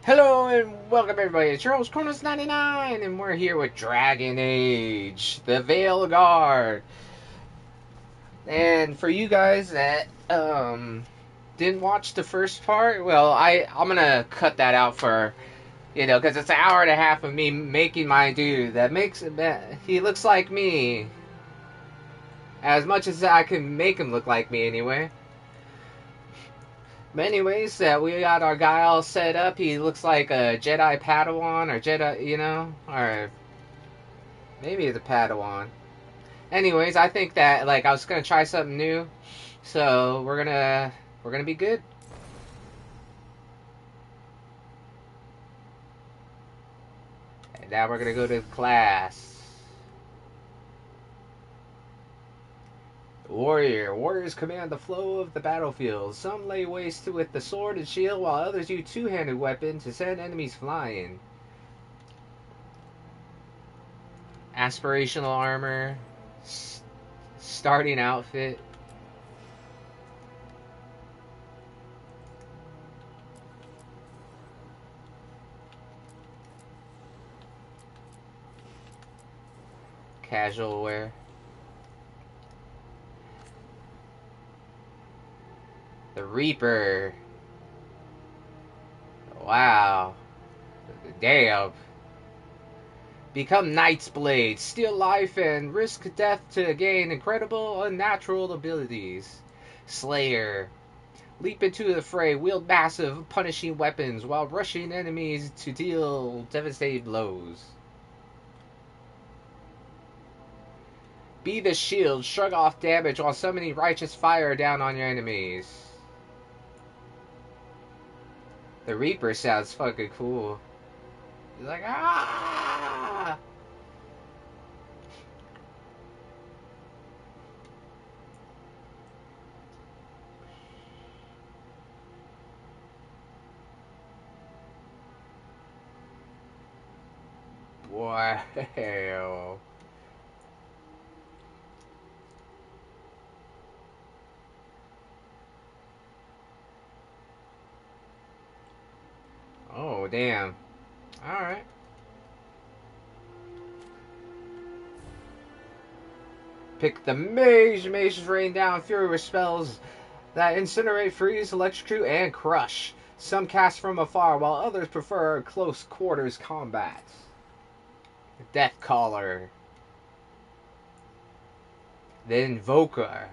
Hello and welcome everybody to Charles Corners 99, and we're here with Dragon Age, the Veilguard. And for you guys that didn't watch the first part, well, I'm gonna cut that out for because it's an hour and a half of me making my dude that makes he looks like me as much as I can make him look like me anyway. But anyways, we got our guy all set up. He looks like a Jedi Padawan or Jedi, or maybe it's a Padawan. Anyways, I think that I was gonna try something new, so we're gonna be good. And now we're gonna go to class. Warrior. Warriors command the flow of the battlefield. Some lay waste to with the sword and shield, while others use two-handed weapons to send enemies flying. Aspirational armor. Starting outfit. Casual wear. The Reaper. Wow. Damn. Become Knight's Blade. Steal life and risk death to gain incredible, unnatural abilities. Slayer. Leap into the fray. Wield massive, punishing weapons while rushing enemies to deal devastating blows. Be the shield. Shrug off damage while summoning righteous fire down on your enemies. The Reaper sounds fucking cool. He's like, ah! Wow. Oh, damn. Alright. Pick the Mage. Mages rain down fury with spells that incinerate, freeze, electrocute, and crush. Some cast from afar, while others prefer close quarters combat. Death Caller. The Invoker.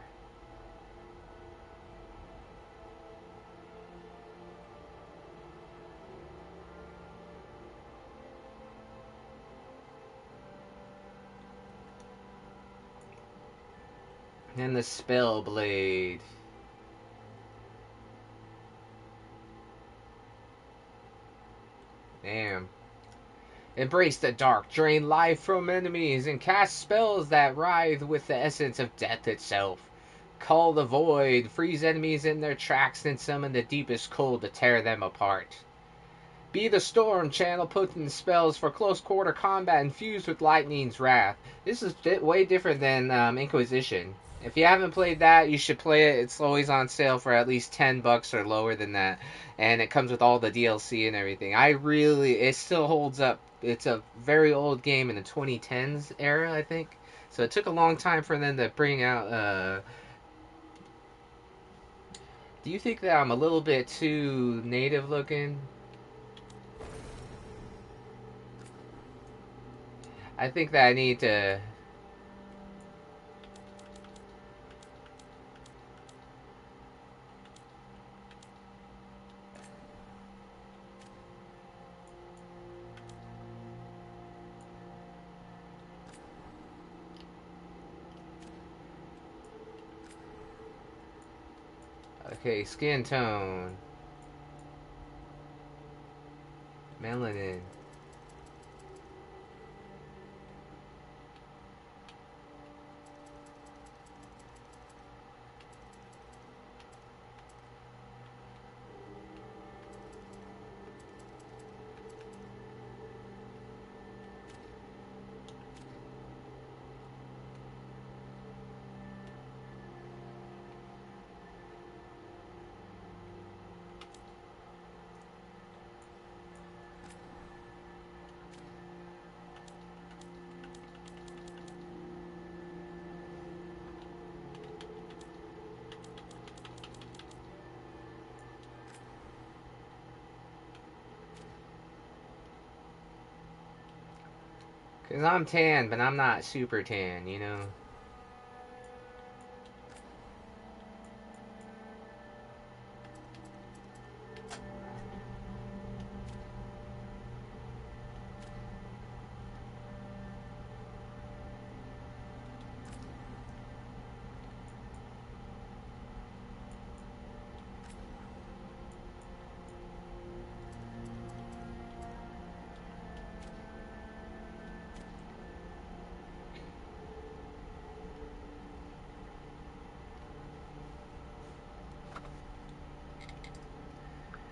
And the Spellblade. Damn. Embrace the dark, drain life from enemies, and cast spells that writhe with the essence of death itself. Call the void, freeze enemies in their tracks, and summon the deepest cold to tear them apart. Be the storm, channel potent spells for close quarter combat infused with lightning's wrath. This is way different than Inquisition. If you haven't played that, you should play it. It's always on sale for at least $10 or lower than that, and it comes with all the DLC and everything. It still holds up. It's a very old game in the 2010s era, I think. So it took a long time for them to bring out. Do you think that I'm a little bit too native looking? I think that I need to. Okay, skin tone. Melanin. Because I'm tan, but I'm not super tan, you know?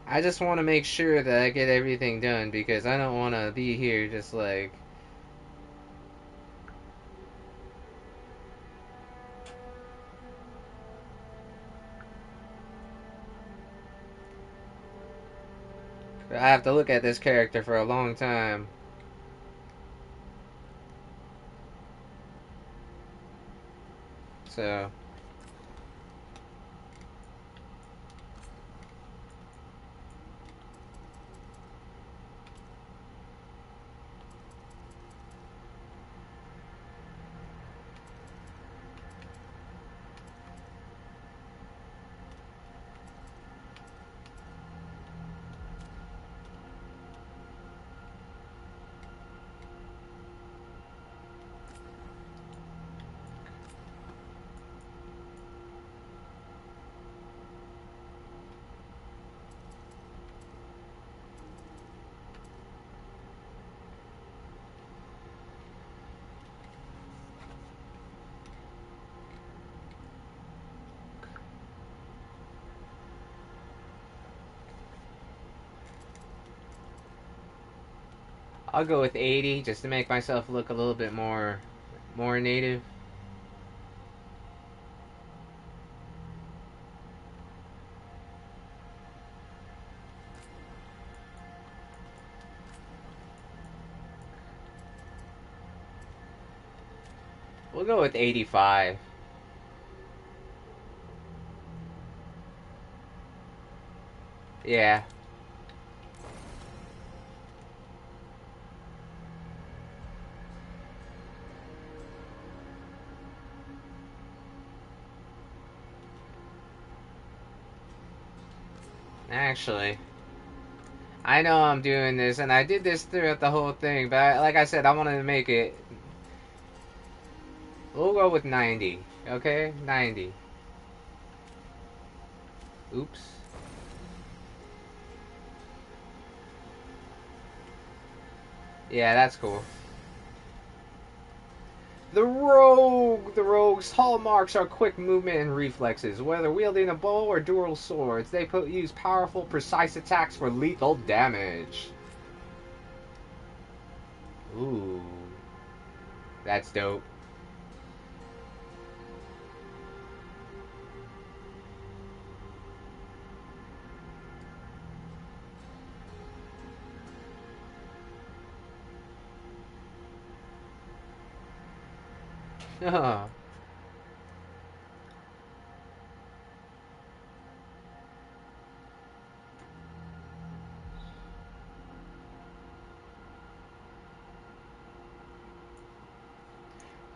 I just want to make sure that I get everything done because I don't want to be here just like... I have to look at this character for a long time. So... I'll go with 80 just to make myself look a little bit more native. We'll go with 85. Yeah. Actually, I know I'm doing this, and I did this throughout the whole thing, but like I said, I wanted to make it... We'll go with 90, okay? 90. Oops. Yeah, that's cool. The rogue! The rogue's hallmarks are quick movement and reflexes. Whether wielding a bow or dual swords, they use powerful, precise attacks for lethal damage. Ooh. That's dope.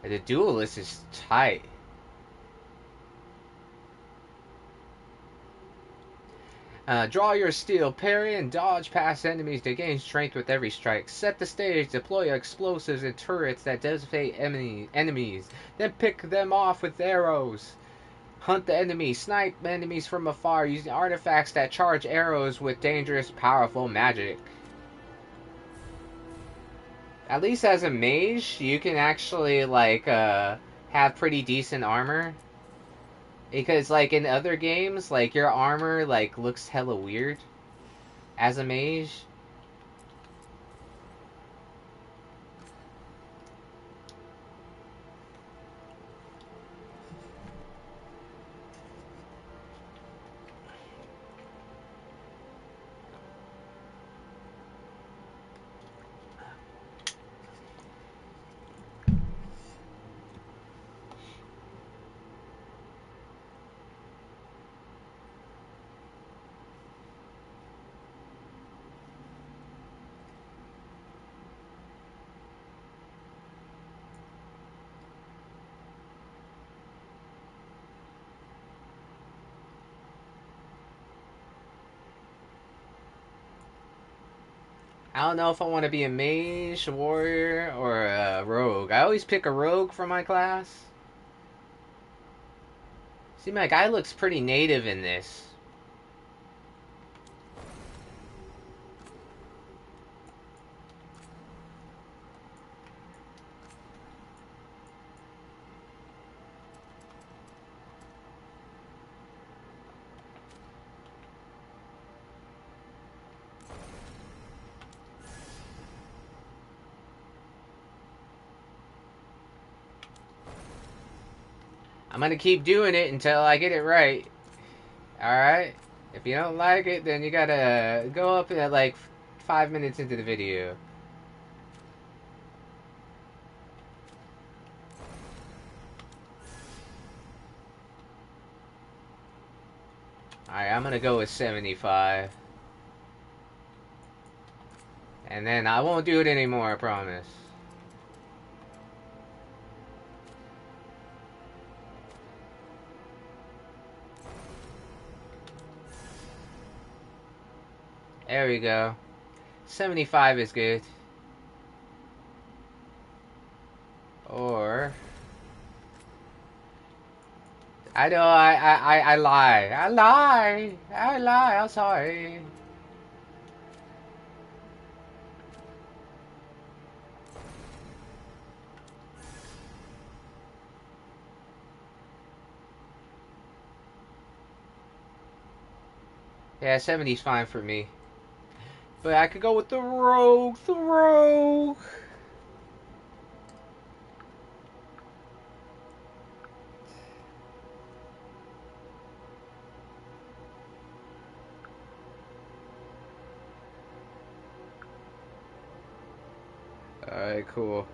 The duelist is tight. Draw your steel, parry and dodge past enemies to gain strength with every strike. Set the stage, deploy explosives and turrets that devastate enemies. Then pick them off with arrows. Hunt the enemy, snipe enemies from afar using artifacts that charge arrows with dangerous, powerful magic. At least as a mage, you can actually, like, have pretty decent armor. Because, like, in other games, like, your armor, like, looks hella weird as a mage. I don't know if I want to be a mage, warrior, or a rogue. I always pick a rogue for my class. See, my guy looks pretty native in this. I'm gonna keep doing it until I get it right. Alright? If you don't like it, then you gotta go up at like 5 minutes into the video. Alright, I'm gonna go with 75. And then I won't do it anymore, I promise. There we go. 75 is good. Or... I know, I lie. I lie, I'm sorry. Yeah, 70's fine for me. But I could go with the rogue, the rogue. Alright, cool.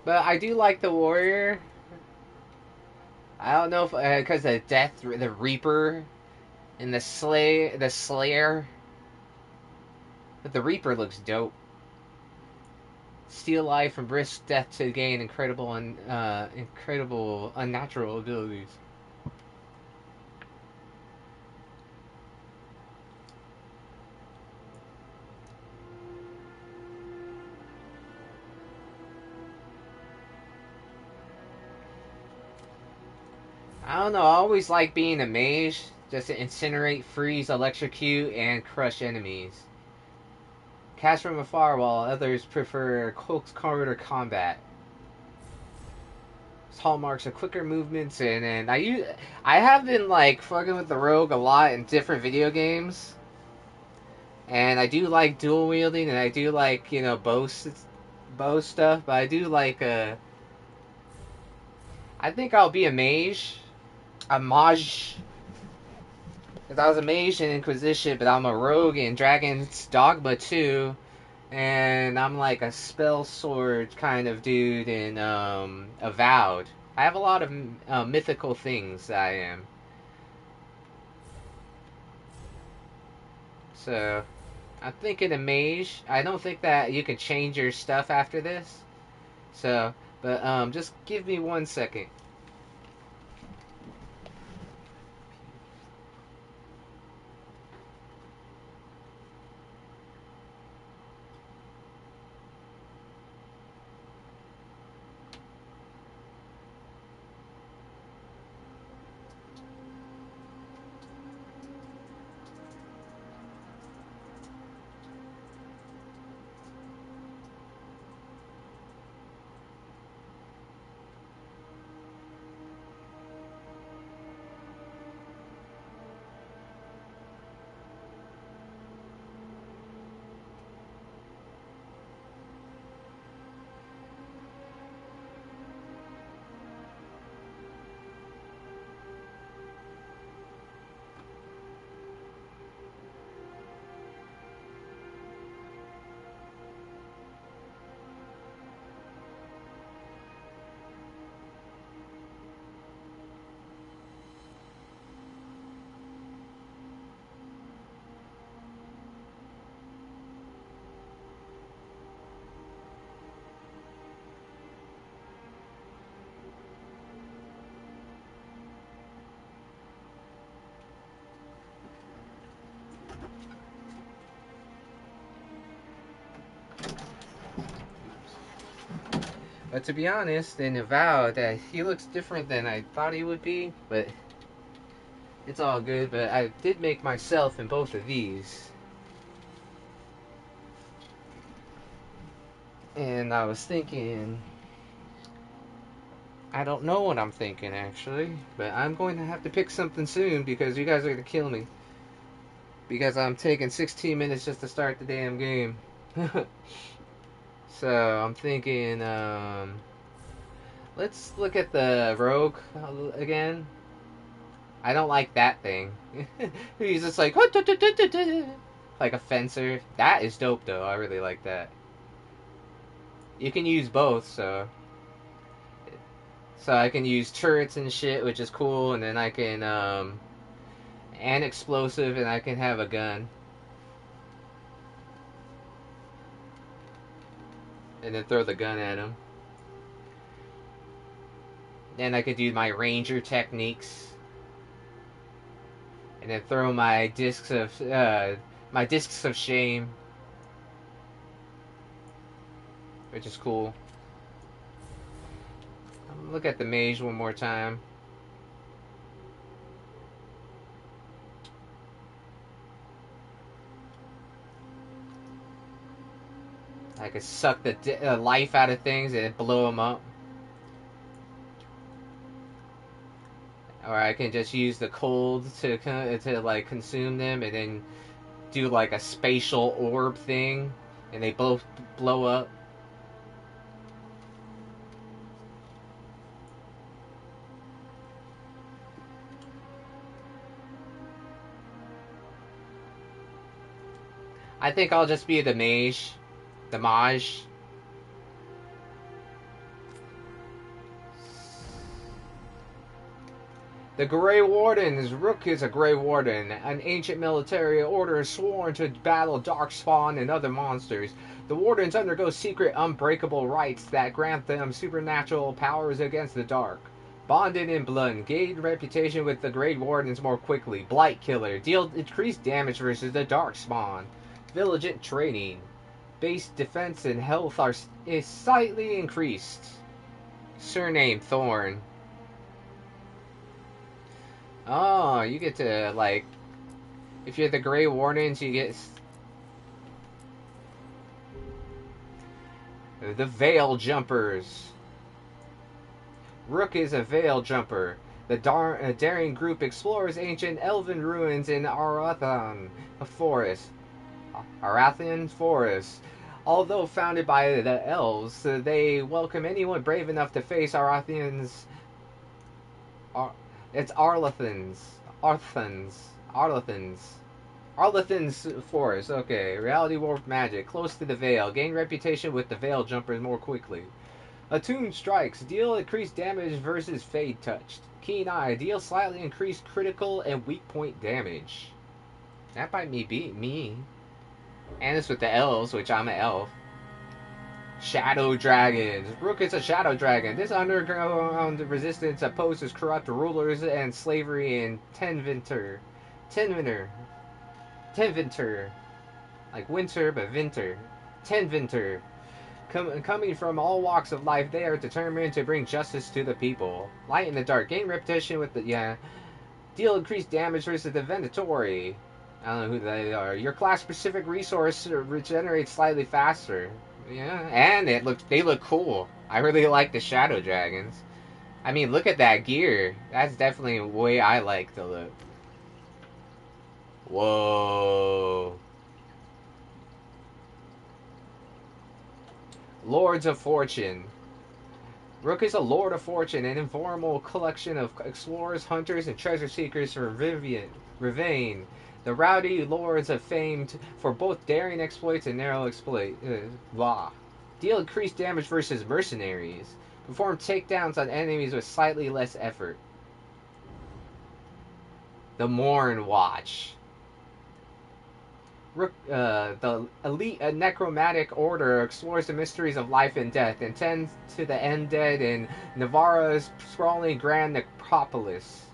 But I do like the warrior. I don't know if because the death, the reaper, and the slayer. But the reaper looks dope. Steal life from brisk death to gain incredible unnatural abilities. I don't know. I always like being a mage, just to incinerate, freeze, electrocute, and crush enemies. Cast from afar, while others prefer close quarter combat. Hallmarks are quicker movements, and I have been like fucking with the rogue a lot in different video games, and I do like dual wielding, and I do like bow stuff, but I do like I think I'll be a mage. Because I was a mage in Inquisition, but I'm a rogue in Dragon's Dogma 2, and I'm like a spell sword kind of dude in Avowed. I have a lot of mythical things that I am. So, I'm thinking a mage. I don't think that you can change your stuff after this. So, but just give me 1 second. But to be honest, in Avowed, that he looks different than I thought he would be. But it's all good. But I did make myself in both of these. And I was thinking, I don't know what I'm thinking actually, but I'm going to have to pick something soon because you guys are going to kill me. Because I'm taking 16 minutes just to start the damn game. So I'm thinking, let's look at the rogue again. I don't like that thing. He's just like a fencer. That is dope though. I really like that. You can use both, so I can use turrets and shit, which is cool, and then I can and explosive, and I can have a gun, and then throw the gun at him. Then I could do my ranger techniques, and then throw my discs of shame, which is cool. Look at the mage one more time. I could suck the life out of things and blow them up. Or I can just use the cold to like consume them, and then do like a spatial orb thing, and they both blow up. I think I'll just be the mage. The mage. The Grey Wardens. Rook is a Grey Warden, an ancient military order sworn to battle Darkspawn and other monsters. The Wardens undergo secret, unbreakable rites that grant them supernatural powers against the dark. Bonded in blood, gain reputation with the Grey Wardens more quickly. Blight Killer, deal increased damage versus the Darkspawn. Vigilant training. Base defense and health is slightly increased. Surname Thorn. Oh, you get to, like, if you're the Grey Wardens, you get the Veil Jumpers. Rook is a Veil Jumper. The daring group explores ancient elven ruins in Arathian Forest. Although founded by the elves, they welcome anyone brave enough to face Arathian's. It's Arlathan's Forest. Okay, reality warp magic. Close to the Veil. Gain reputation with the Veil Jumpers more quickly. Attuned strikes. Deal increased damage versus Fade Touched. Keen Eye. Deal slightly increased critical and weak point damage. That might be me. And it's with the elves, which I'm an elf. Shadow Dragons. Rook is a Shadow Dragon. This underground resistance opposes corrupt rulers and slavery in Tenvinter. Like winter, but vinter. Tenvinter. Coming from all walks of life, they are determined to bring justice to the people. Light in the dark. Gain reputation with the, deal increased damage versus the Vendatori. I don't know who they are. Your class-specific resource regenerates slightly faster. Yeah, and they look cool. I really like the Shadow Dragons. I mean, look at that gear. That's definitely the way I like to look. Whoa. Lords of Fortune. Rook is a Lord of Fortune, an informal collection of explorers, hunters, and treasure seekers for Rivain. The rowdy lords are famed for both daring exploits and narrow exploit. Deal increased damage versus mercenaries. Perform takedowns on enemies with slightly less effort. The Morn Watch. The elite necromantic order explores the mysteries of life and death and tends to the undead in Navarra's sprawling grand necropolis.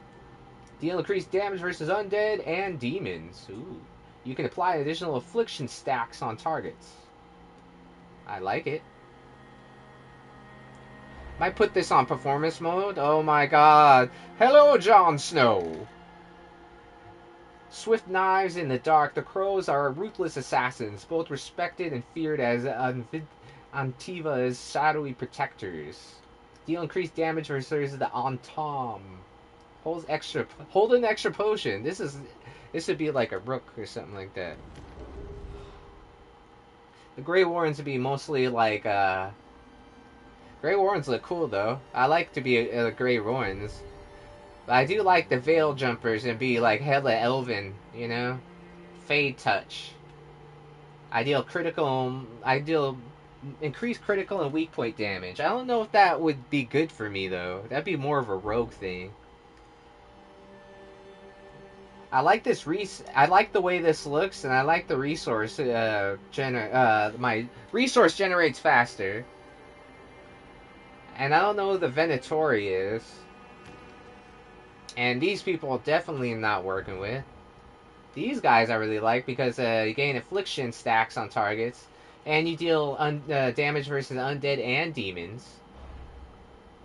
Deal increased damage versus undead and demons. Ooh. You can apply additional affliction stacks on targets. I like it. Might put this on performance mode. Oh my god. Hello, Jon Snow. Swift knives in the dark, the crows are ruthless assassins, both respected and feared as Antiva's shadowy protectors. Deal increased damage versus the Antom. Hold an extra potion. This would be like a rook or something like that. The Grey Warrens would be mostly like Grey Warrens look cool though. I like to be Grey Warrens. But I do like the Veil Jumpers and be like hella elven, you know? Fade touch. I deal increased critical and weak point damage. I don't know if that would be good for me though. That'd be more of a rogue thing. I like I like the way this looks, and I like the resource my resource generates faster. And I don't know who the Venatori is. And these people definitely not working with. These guys I really like because you gain affliction stacks on targets, and you deal damage versus undead and demons.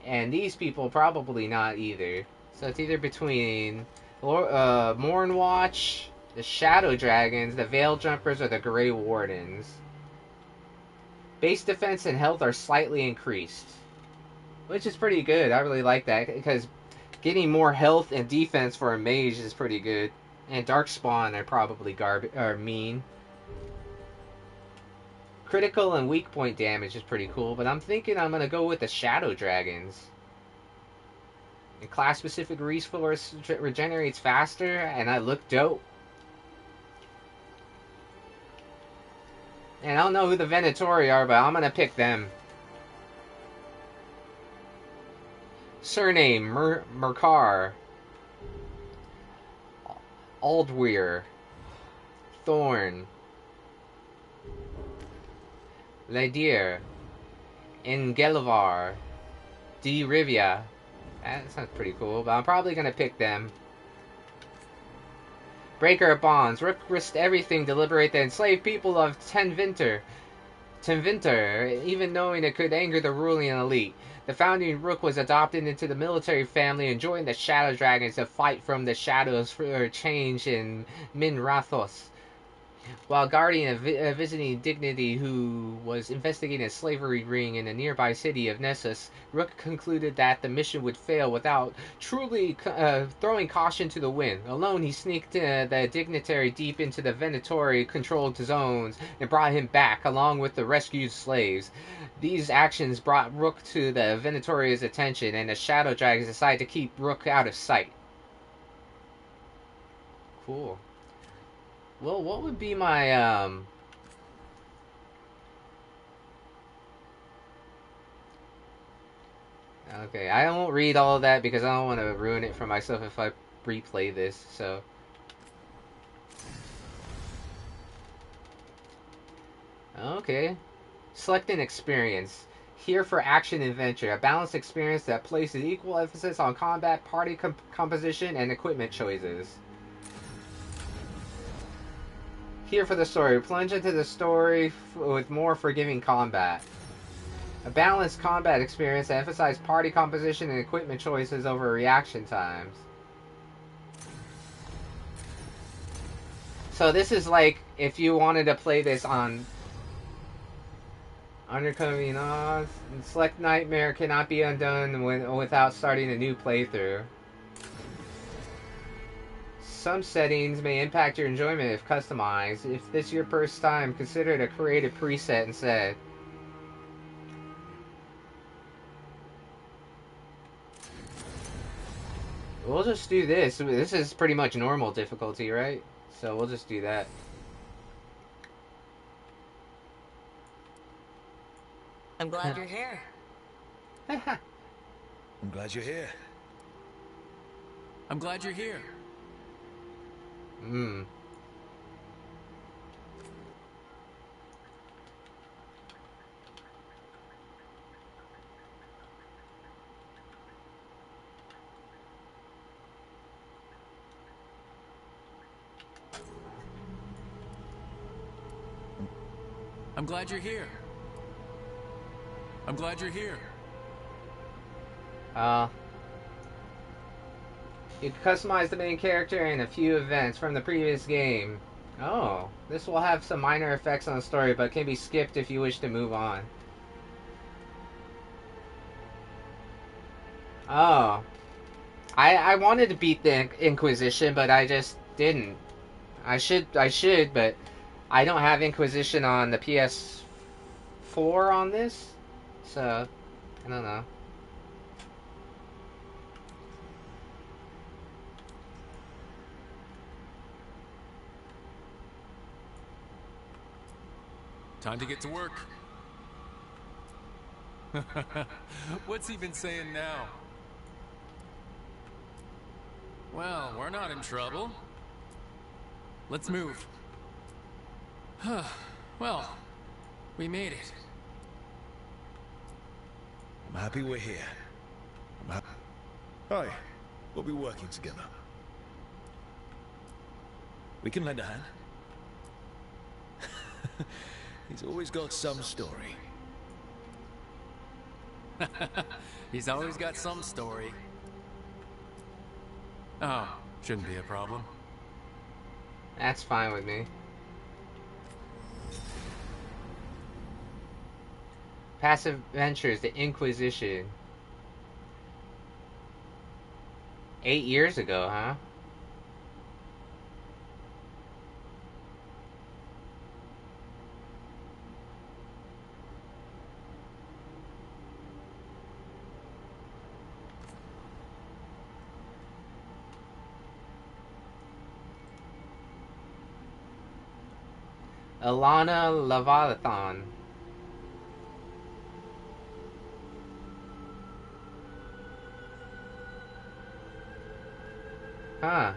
And these people probably not either. So it's either between Mornwatch, the Shadow Dragons, the Veil Jumpers, or the Grey Wardens. Base defense and health are slightly increased, which is pretty good. I really like that because getting more health and defense for a mage is pretty good. And Darkspawn are probably mean. Critical and weak point damage is pretty cool, but I'm thinking I'm going to go with the Shadow Dragons. And class-specific resource regenerates faster, and I look dope. And I don't know who the Venatori are, but I'm going to pick them. Surname, Merkar. Aldweir, Thorn, Ladier, Ingelivar, D. Rivia. That sounds pretty cool, but I'm probably going to pick them. Breaker of Bonds. Rook risked everything to liberate the enslaved people of Tenvinter, even knowing it could anger the ruling elite. The founding Rook was adopted into the military family and joined the Shadow Dragons to fight from the shadows for change in Minrathos. While guarding a visiting dignity who was investigating a slavery ring in a nearby city of Nessus, Rook concluded that the mission would fail without truly throwing caution to the wind. Alone, he sneaked the dignitary deep into the Venatori-controlled zones and brought him back, along with the rescued slaves. These actions brought Rook to the Venatori's attention, and the Shadow Dragons decided to keep Rook out of sight. Cool. Well, what would be my, Okay, I won't read all of that because I don't want to ruin it for myself if I replay this, so... Okay. Select an experience. Here for action adventure. A balanced experience that places equal emphasis on combat, party composition, and equipment choices. Here for the story. Plunge into the story with more forgiving combat. A balanced combat experience that emphasizes party composition and equipment choices over reaction times. So this is like if you wanted to play this on Undercoming Oz. Select Nightmare cannot be undone without starting a new playthrough. Some settings may impact your enjoyment if customized. If this is your first time, consider to create a preset instead. We'll just do this. This is pretty much normal difficulty, right? So we'll just do that. I'm glad you're here. I'm glad you're here. I'm glad you're here. I'm glad you're here. I'm glad you're here. Uh, you can customize the main character and a few events from the previous game. Oh, this will have some minor effects on the story, but can be skipped if you wish to move on. Oh. I wanted to beat the Inquisition, but I just didn't. I should, but I don't have Inquisition on the PS4 on this, so I don't know. Time to get to work. What's he been saying now? Well, we're not in trouble. Let's move. Well, we made it. I'm happy we're here. I'm happy. Hi, we'll be working together. We can lend a hand. He's always got some story. He's always got some story. Oh, shouldn't be a problem. That's fine with me. Past Adventures, the Inquisition. 8 years ago, huh? Alana Leviathan. Huh.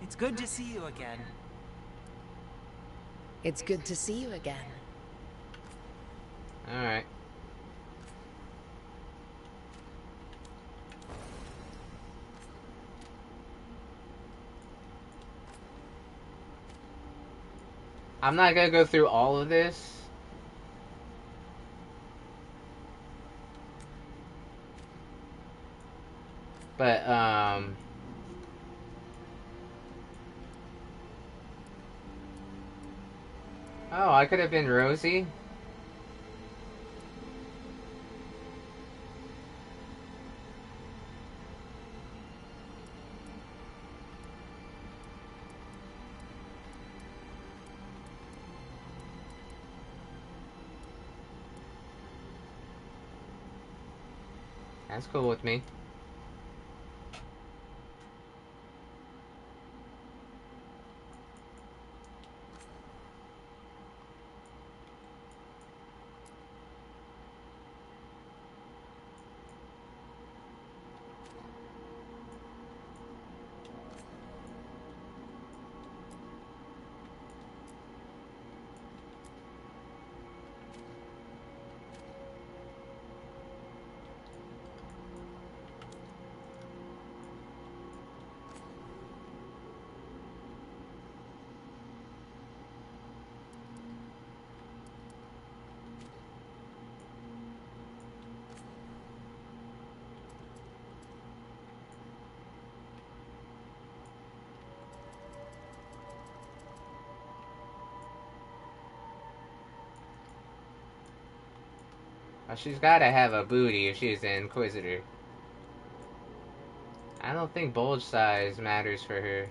It's good to see you again. It's good to see you again. Alright. I'm not gonna go through all of this. But, oh, I could have been Rosie. That's cool with me. Well, she's gotta have a booty if she's an Inquisitor. I don't think bulge size matters for her.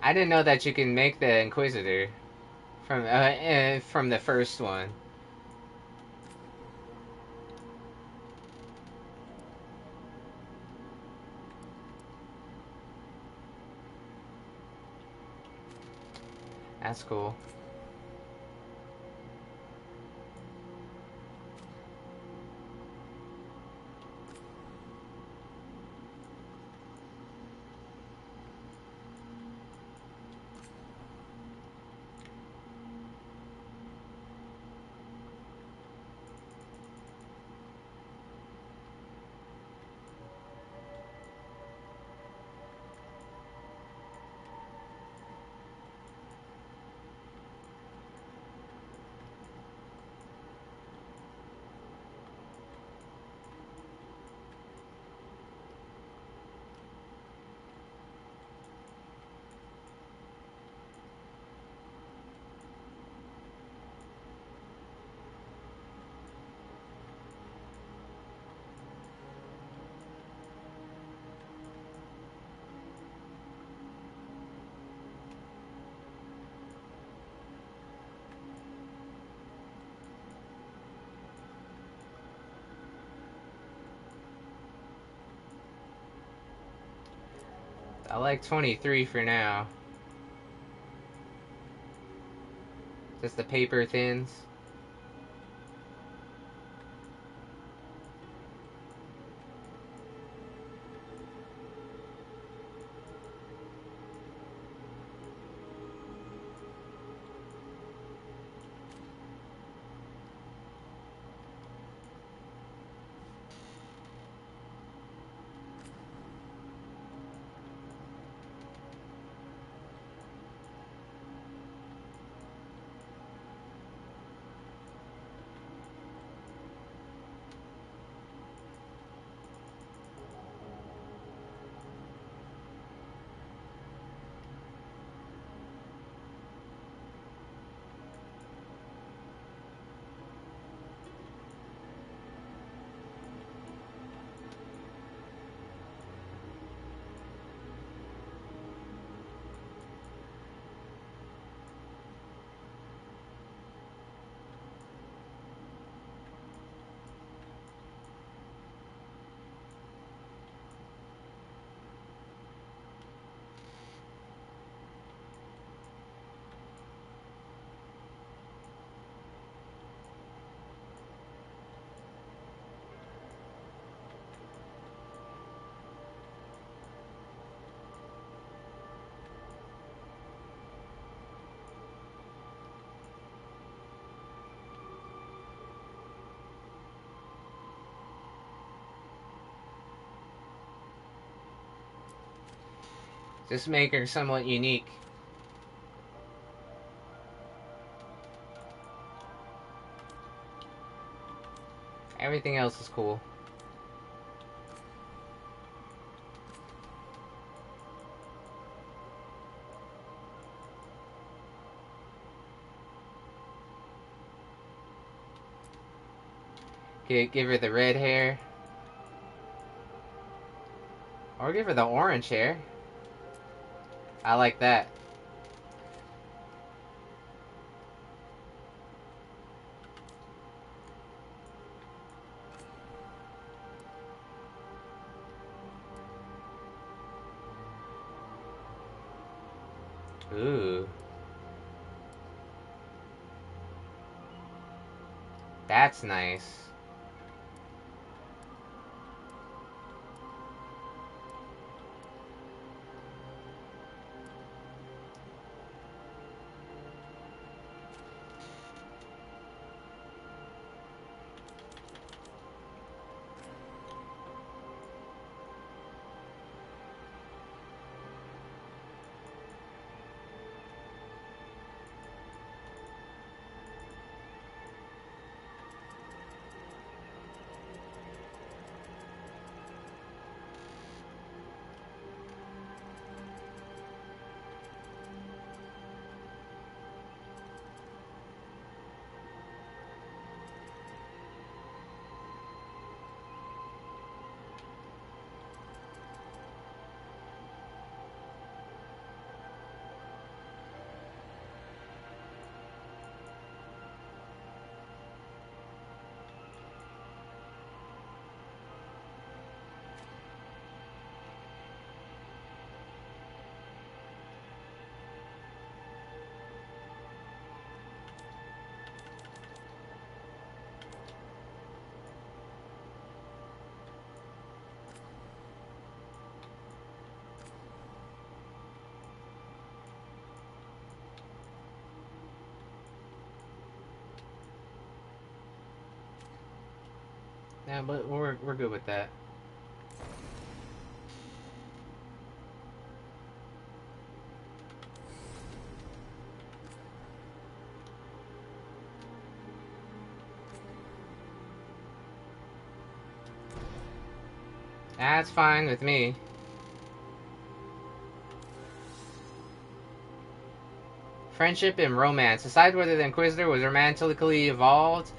I didn't know that you can make the Inquisitor from the first one. That's cool. I like 23 for now. Just the paper thins. Just make her somewhat unique. Everything else is cool. Give her the red hair. Or give her the orange hair. I like that. Ooh. That's nice. Yeah, but we're good with that. That's fine with me. Friendship and romance. Decide whether the Inquisitor was romantically evolved.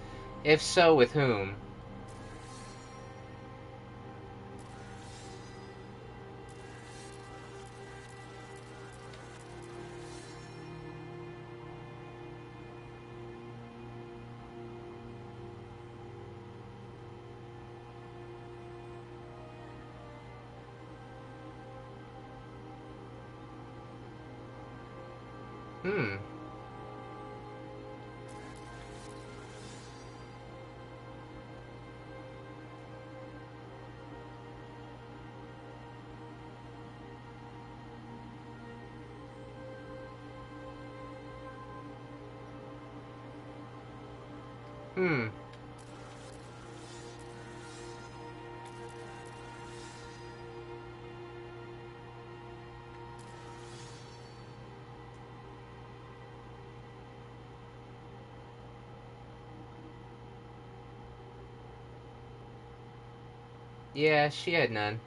If so, with whom? Hmm. Hmm. Yeah, she had none.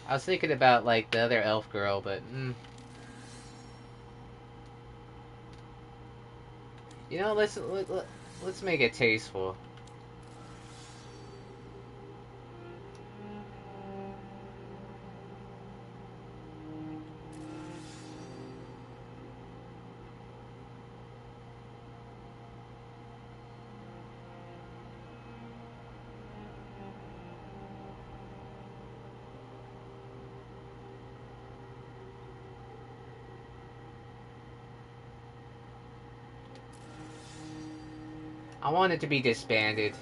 I was thinking about, like, the other elf girl, but, You know, let's make it tasteful. I want it to be disbanded.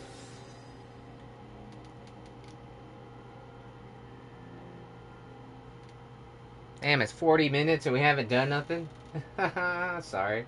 Damn, it's 40 minutes and we haven't done nothing? Sorry.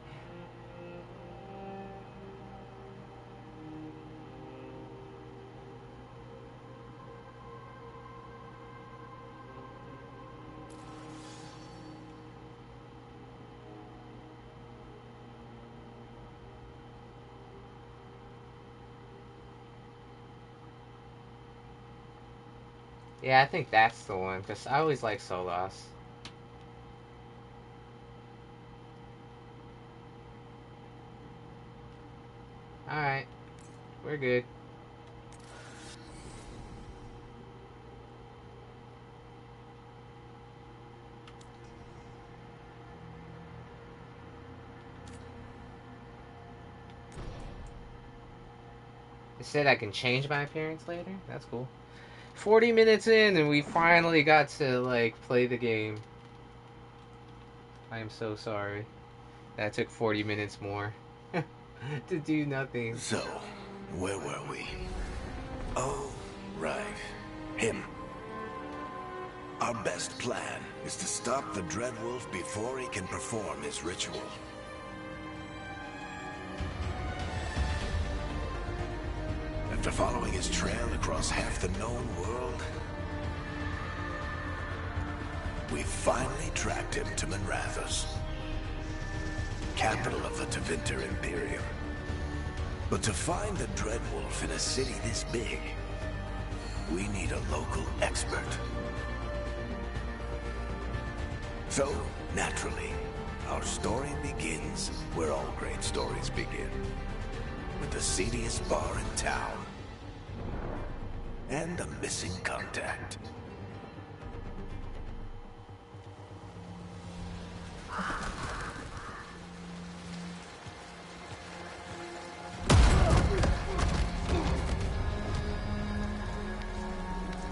Yeah, I think that's the one, because I always like Solas. Alright, we're good. It said I can change my appearance later? That's cool. 40 minutes in and we finally got to, like, play the game. I am so sorry. That took 40 minutes more. To do nothing. So, where were we? Oh, right. Him. Our best plan is to stop the Dreadwolf before he can perform his ritual. After following his trail across half the known world, we finally tracked him to Manrathus, capital of the Tevinter Imperium. But to find the Dreadwolf in a city this big, we need a local expert. So, naturally, our story begins where all great stories begin. With the seediest bar in town. And a missing contact.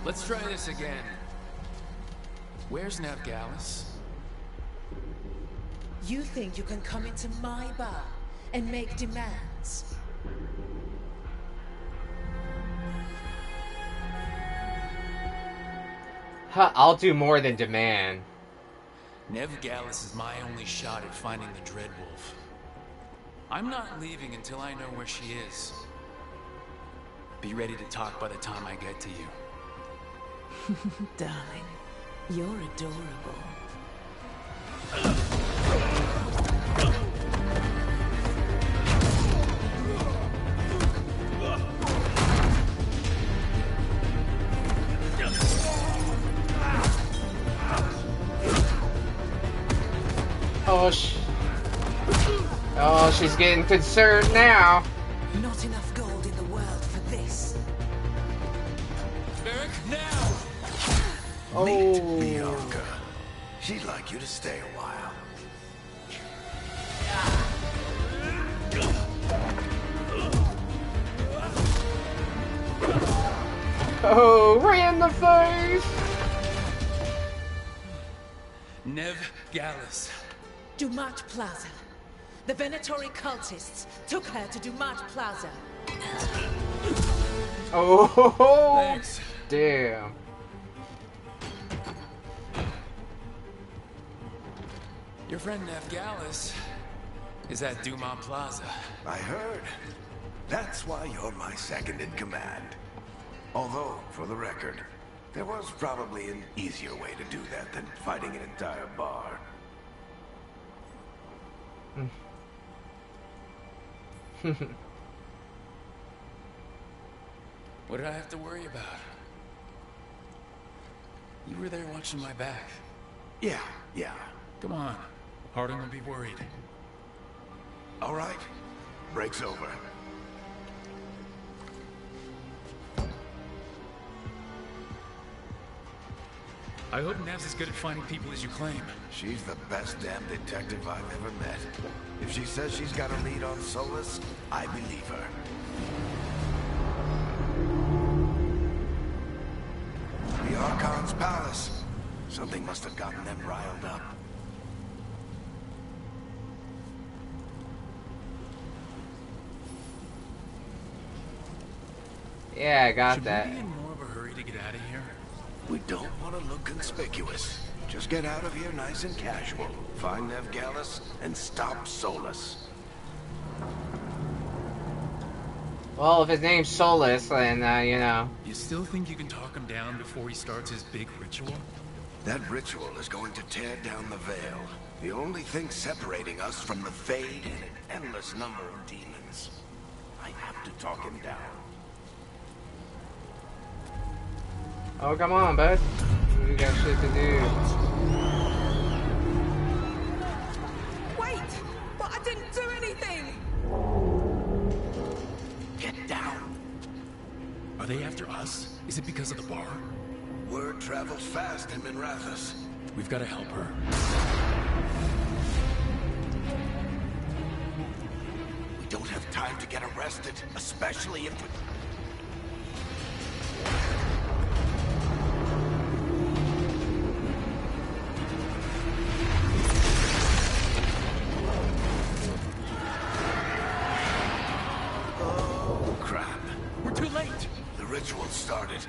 Let's try this again. Where's Navgalis? You think you can come into my bar and make demands? Huh, I'll do more than demand. Navgalis is my only shot at finding the Dreadwolf. I'm not leaving until I know where she is. Be ready to talk by the time I get to you. Darling, you're adorable. Oh, she's getting concerned now. Not enough gold in the world for this. Eric, now! Oh. Meet Bianca. She'd like you to stay a while. Oh, right in the face. Nev Gallus. Dumat Plaza. The Venatori cultists took her to Dumat Plaza. Oh, Thanks. damn. Your friend Nev Gallus is at Dumont Plaza. I heard. That's why you're my second in command. Although, for the record, there was probably an easier way to do that than fighting an entire bar. What did I have to worry about? You were there watching my back. Yeah. Come on. Harding will be worried. All right. Break's over. I hope Nev's as good at finding people as you claim. She's the best damn detective I've ever met. If she says she's got a lead on Solus, I believe her. The Archon's palace. Something must have gotten them riled up. Yeah, I got Should that. we be in more of a hurry to get out of here? We don't want to look conspicuous. Just get out of here nice and casual. Find Nev Gallus and stop Solus. Well, if his name's Solus, then, you know. You still think you can talk him down before he starts his big ritual? That ritual is going to tear down the veil. The only thing separating us from the Fade and an endless number of demons. I have to talk him down. Oh, come on, bud. We got shit to do. Wait! But I didn't do anything! Get down. Are they after us? Is it because of the bar? Word travels fast in Minrathous. We've got to help her. We don't have time to get arrested, especially if we... Oh, crap. We're too late! The ritual started.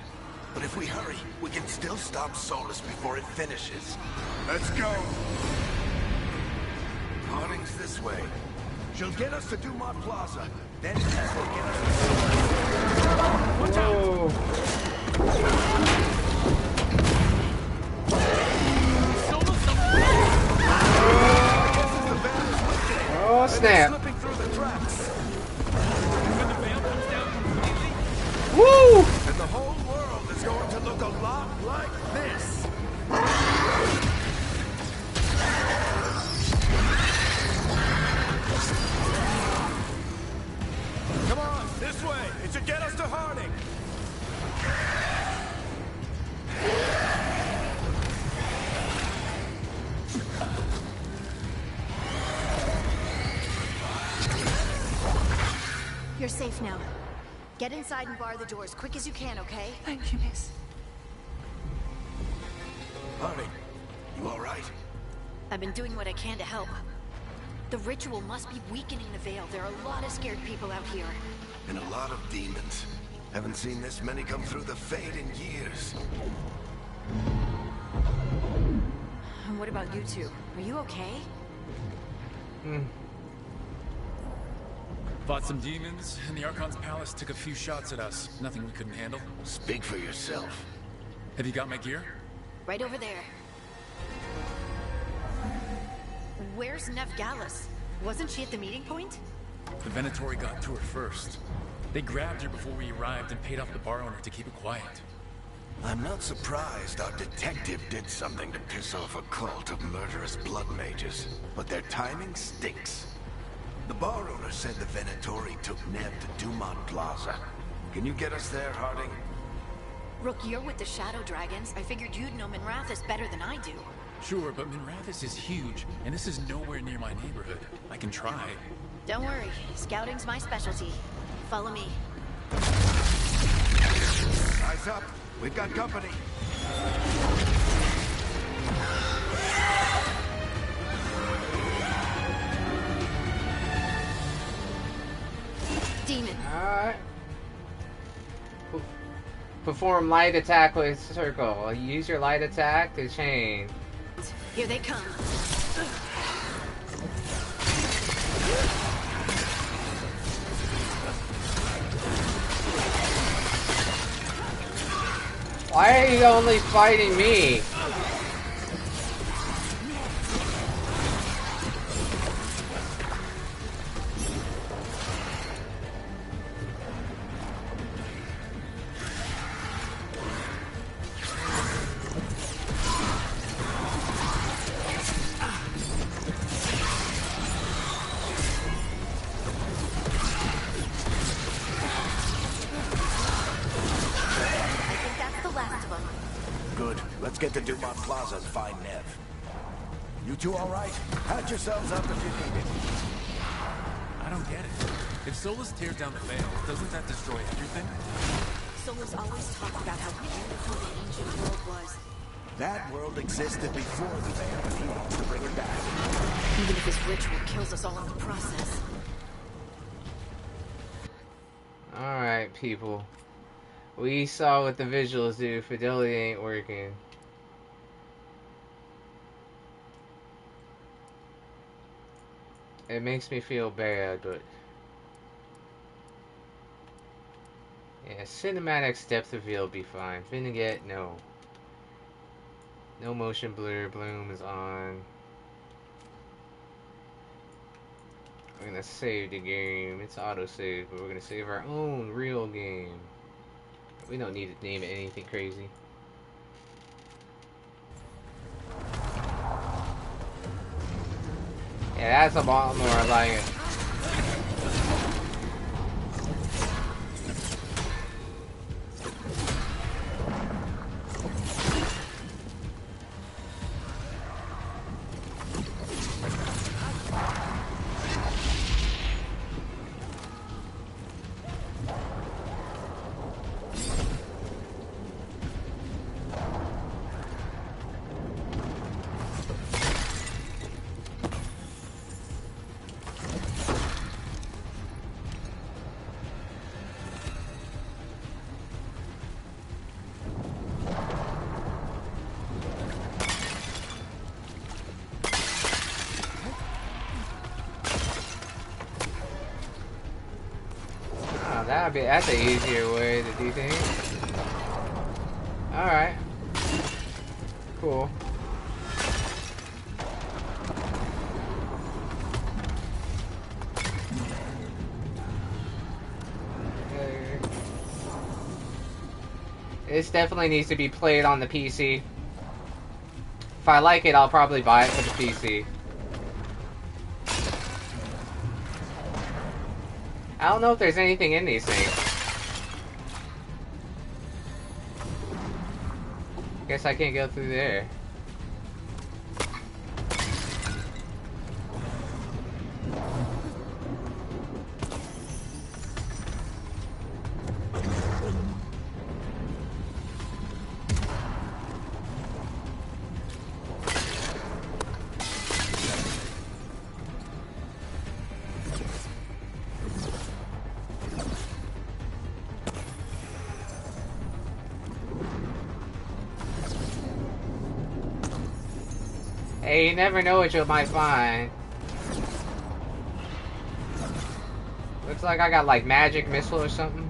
But if we hurry, we can still stop Solus before it finishes. Let's go! Harding's this way. She'll get us to Dumont Plaza. Then Tess will get us to Solus. Watch out! Oh, snap. Slipping through the cracks. When the veil comes down completely, Woo! And the whole world is going to look a lot like this. Come on, this way. It should get us to Harding. You're safe now. Get inside and bar the doors quick as you can, okay? Thank you, miss. Harding, you all right? I've been doing what I can to help. The ritual must be weakening the veil. There are a lot of scared people out here. And a lot of demons. Haven't seen this many come through the Fade in years. And what about you two? Are you okay? Fought some demons, and the Archon's palace took a few shots at us. Nothing we couldn't handle. Speak for yourself. Have you got my gear? Right over there. Where's Nev Gallus? Wasn't she at the meeting point? The Venatori got to her first. They grabbed her before we arrived and paid off the bar owner to keep it quiet. I'm not surprised our detective did something to piss off a cult of murderous blood mages, but their timing stinks. The bar owner said the Venatori took Nev to Dumont Plaza. Can you get us there, Harding? Rook, you're with the Shadow Dragons. I figured you'd know Minrathis better than I do. Sure, but Minrathis is huge, and this is nowhere near my neighborhood. I can try. Don't worry, scouting's my specialty. Follow me. Eyes up! We've got company! Demon. Alright. Perform light attack with circle. Use your light attack to chain. Here they come. Why are you only fighting me? Let's get to Dumont Plaza and find Nev. You two all right? Patch yourselves up if you need it. I don't get it. If Solus tears down the Veil, doesn't that destroy everything? Solus always talked about how beautiful the ancient world was. That world existed before the Veil, and he wants to bring it back. Even if his ritual kills us all in the process. Alright, people. We saw what the visuals do. Fidelity ain't working. It makes me feel bad, but... yeah, cinematics depth of field be fine. Vignette, no. No motion blur. Bloom is on. We're gonna save the game. It's auto-save, but we're gonna save our own real game. We don't need to name it anything crazy. Yeah, that's a lot more like it. That's an easier way to do things. Alright. Cool. This definitely needs to be played on the PC. If I like it, I'll probably buy it for the PC. I don't know if there's anything in these things. Guess I can't go through there. Hey, you never know what you might find. Looks like I got like magic missile or something.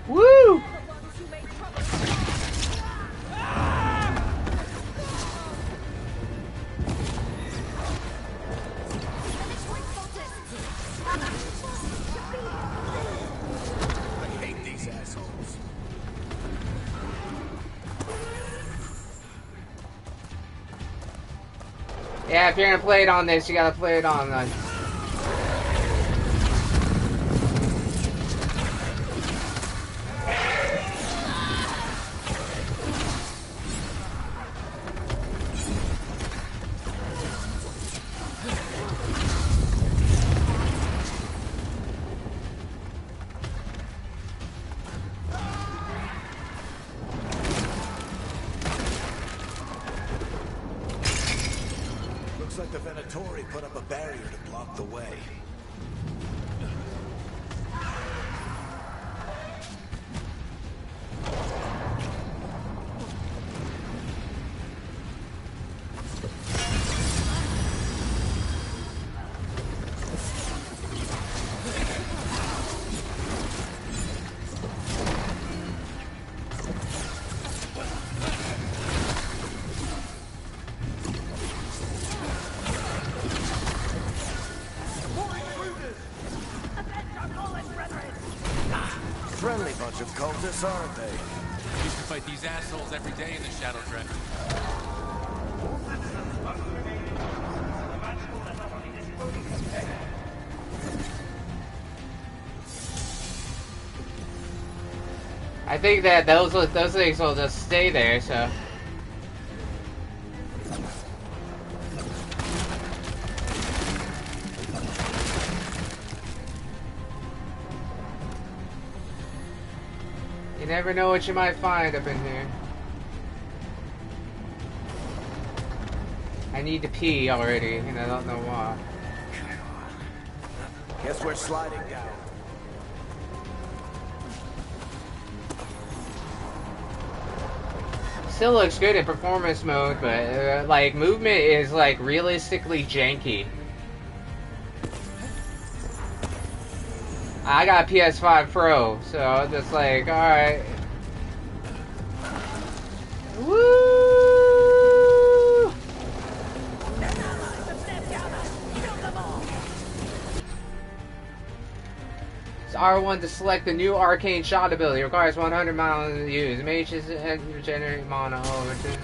Woo! I hate these assholes. Yeah, if you're gonna play it on this, you gotta play it on. Looks like the Venatori put up a barrier to block the way. Friendly bunch of cultists, aren't they? Used to fight these assholes every day in the Shadow Trek. I think that those things will just stay there. So. You never know what you might find up in here. I need to pee already, and I don't know why. Guess we're sliding down. Still looks good in performance mode, but like movement is like realistically janky. I got a Ps5Pro, so I'm just like, alright. Woo! It's R1 to select the new arcane shot ability. Requires 100 mana to use. Mages regenerate mana over to.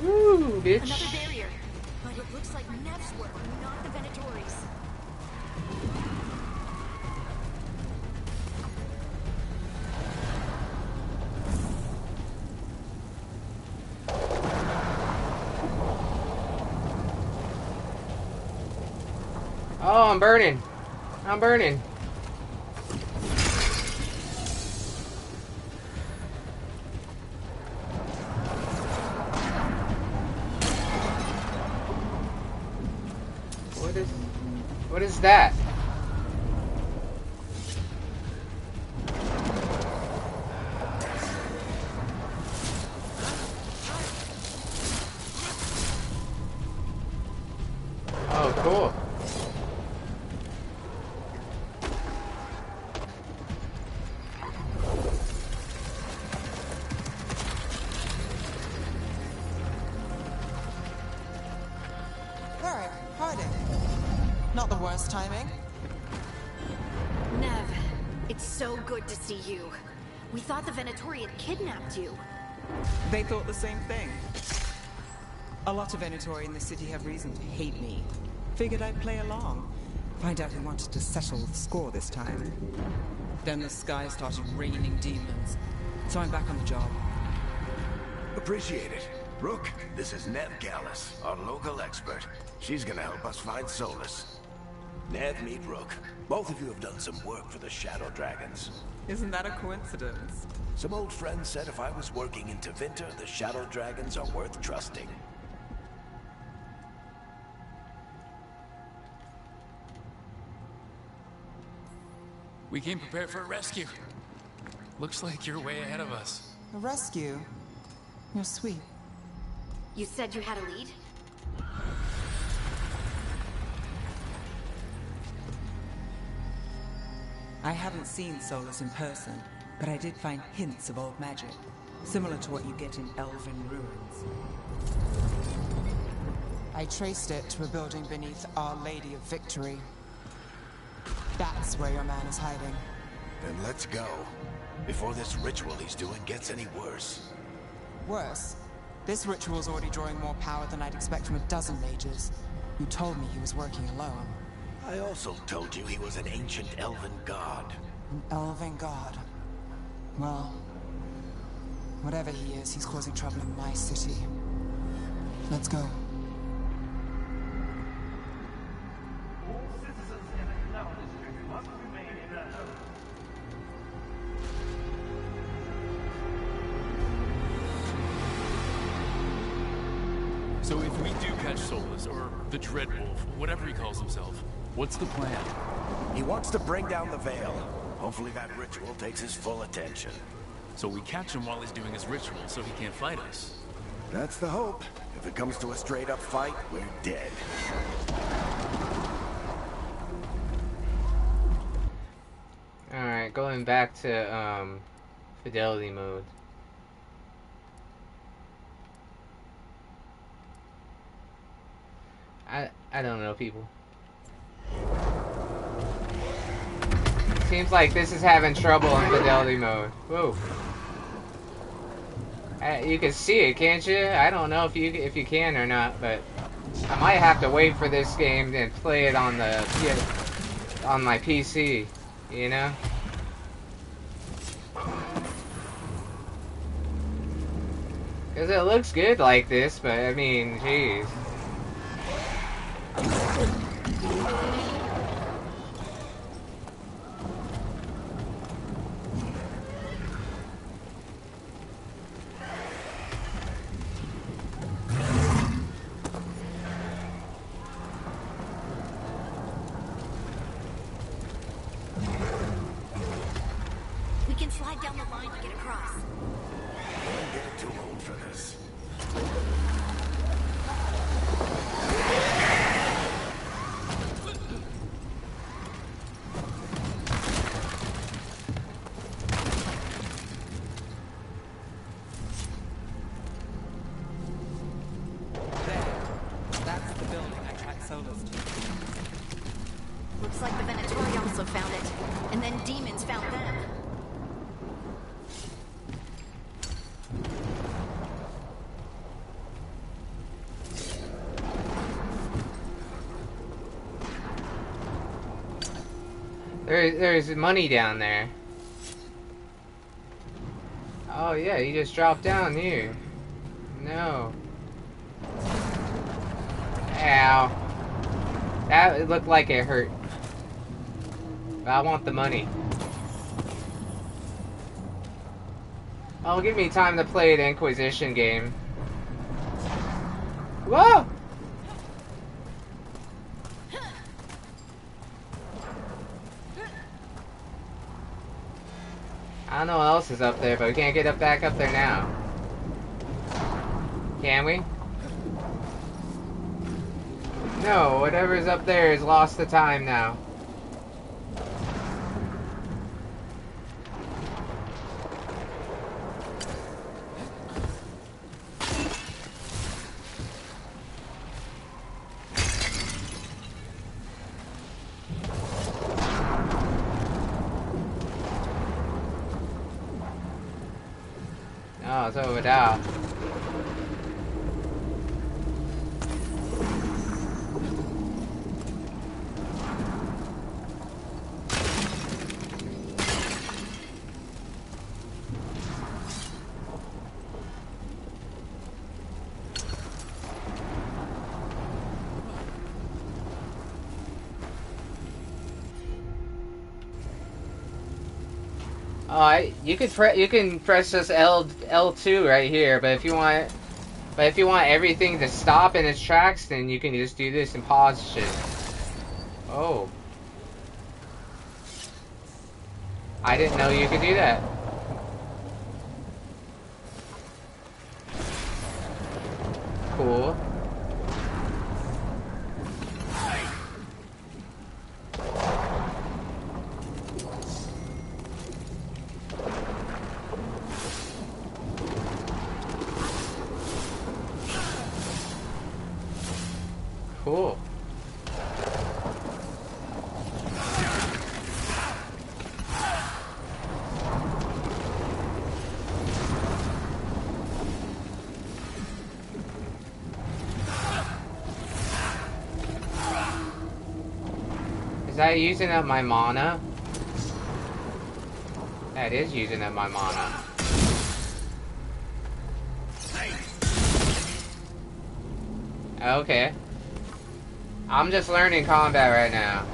Woo, bitch. Another barrier, but it looks like Nev's work, not the Venatori's. Oh, I'm burning. I'm burning. What is that? Oh, cool. Alright, hiding. Not the worst timing. Nev, it's so good to see you. We thought the Venatori had kidnapped you. They thought the same thing. A lot of Venatori in the city have reason to hate me. Figured I'd play along. Find out who wanted to settle the score this time. Then the sky started raining demons. So I'm back on the job. Appreciate it. Rook, this is Nev Gallus, our local expert. She's gonna help us find Solus. Nev, meet Rook. Both of you have done some work for the Shadow Dragons. Isn't that a coincidence? Some old friends said if I was working in Tevinter, the Shadow Dragons are worth trusting. We came prepared for a rescue. Looks like you're way ahead of us. A rescue? You're sweet. You said you had a lead? I haven't seen Solus in person, but I did find hints of old magic, similar to what you get in elven ruins. I traced it to a building beneath Our Lady of Victory. That's where your man is hiding. Then let's go. Before this ritual he's doing gets any worse. Worse, this ritual's already drawing more power than I'd expect from a dozen mages. You told me he was working alone. I also told you he was an ancient elven god. An elven god. Well, whatever he is, he's causing trouble in my city. Let's go. So if we do catch Solus, or the Dreadwolf, whatever he calls himself, what's the plan? He wants to bring down the Veil. Hopefully that ritual takes his full attention. So we catch him while he's doing his ritual, so he can't fight us. That's the hope. If it comes to a straight-up fight, we're dead. Alright, going back to fidelity mode. I don't know, people. Seems like this is having trouble in fidelity mode. Whoa. You can see it, can't you? I don't know if you can or not, but I might have to wait for this game and play it on my PC, you know? Because it looks good like this, but I mean, jeez. We can slide down the line to get across. I'm getting too old for this. That's the building I tracked Solus to. Looks like the Venatori also found it. And then demons found them. There's money down there. Oh yeah, you just dropped down here. No. Ow. That looked like it hurt. But I want the money. Oh, give me time to play the Inquisition game. Whoa! I don't know what else is up there, but we can't get back up there now. Can we? No, whatever's up there is lost to time now. Oh, it's over there. You can press this L2 right here, but if you want everything to stop in its tracks, then you can just do this and pause shit. Oh. I didn't know you could do that. Cool. Cool. Is that using up my mana? That is using up my mana. Okay. I'm just learning combat right now.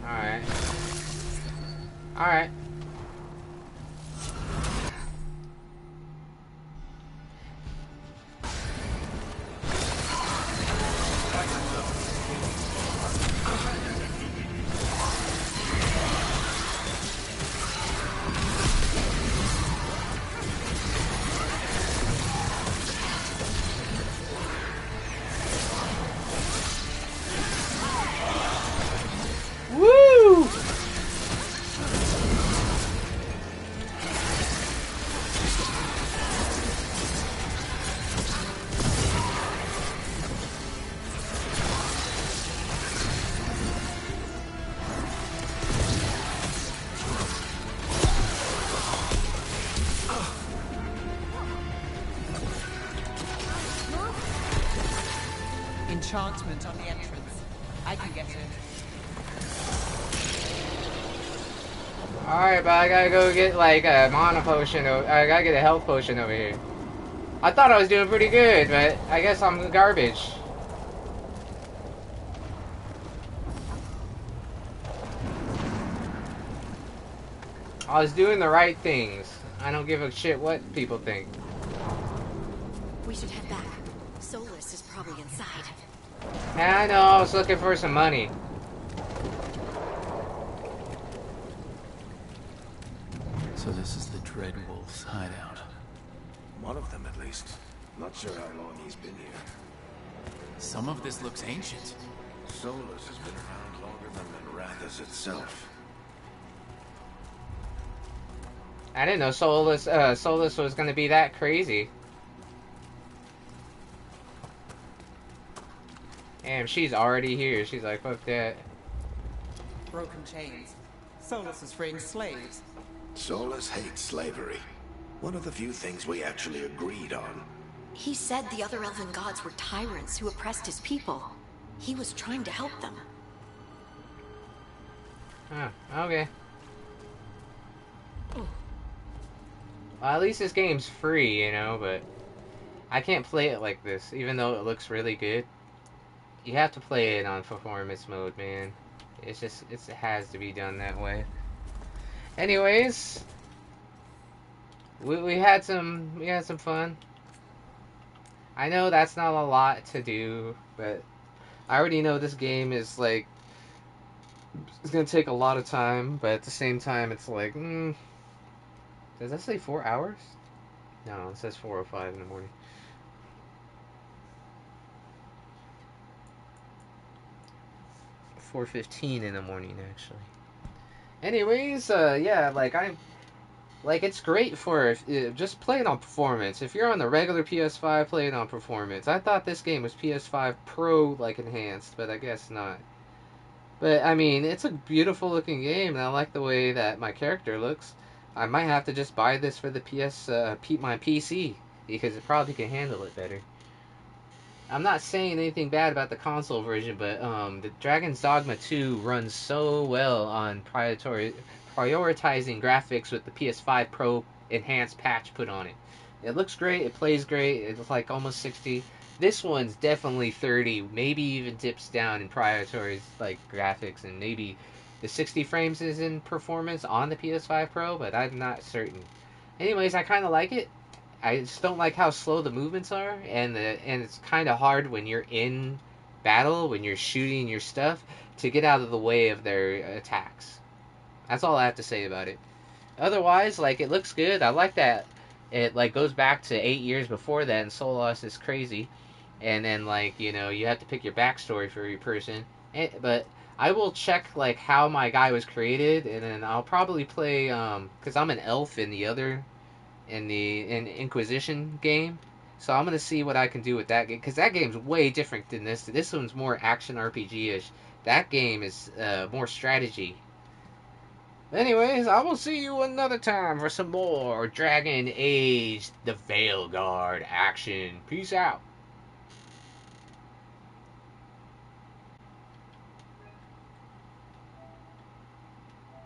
Alright. Alright. Woo! Enchantment on the entrance. I can get it. Alright, but I gotta go get like a mana potion. I gotta get a health potion over here. I thought I was doing pretty good, but I guess I'm garbage. I was doing the right things. I don't give a shit what people think. We should head back. Solus is probably inside. Yeah, I know, I was looking for some money. So this is the Dread Wolf's hideout. One of them, at least. Not sure how long he's been here. Some of this looks ancient. Solus has been around longer than Minrathous itself. I didn't know Solus was gonna be that crazy. Damn, she's already here. She's like, fuck that. Broken chains. Solus is freeing slaves. Solus hates slavery. One of the few things we actually agreed on. He said the other elven gods were tyrants who oppressed his people. He was trying to help them. Huh, okay. Well, at least this game's free, you know, but I can't play it like this, even though it looks really good. You have to play it on performance mode, man. It's just, it has to be done that way. Anyways, we had some fun. I know that's not a lot to do, but I already know this game is like, it's gonna take a lot of time, but at the same time, it's like, does that say 4 hours? No, it says 4:05 in the morning. $4:15 in the morning, actually. Anyways, yeah, like it's great for just play it on performance. If you're on the regular PS5, play it on performance. I thought this game was Ps5Pro like enhanced, but I guess not. But I mean, it's a beautiful looking game, and I like the way that my character looks. I might have to just buy this for the my PC because it probably can handle it better. I'm not saying anything bad about the console version, but the Dragon's Dogma 2 runs so well on prioritizing graphics with the PS5 Pro enhanced patch put on it. It looks great, it plays great, it's like almost 60. This one's definitely 30, maybe even dips down in prioritize like graphics, and maybe the 60 frames is in performance on the PS5 Pro, but I'm not certain. Anyways, I kind of like it. I just don't like how slow the movements are, and it's kind of hard when you're in battle, when you're shooting your stuff, to get out of the way of their attacks. That's all I have to say about it. Otherwise, like, it looks good. I like that it like goes back to 8 years before that, and Solos is crazy. And then, like, you know, you have to pick your backstory for your person. But I will check like how my guy was created, and then I'll probably play because I'm an elf in the other in Inquisition game. So I'm gonna see what I can do with that game, because that game's way different than this. This one's more action RPG-ish. That game is more strategy. Anyways, I will see you another time for some more Dragon Age: The Veilguard action. Peace out.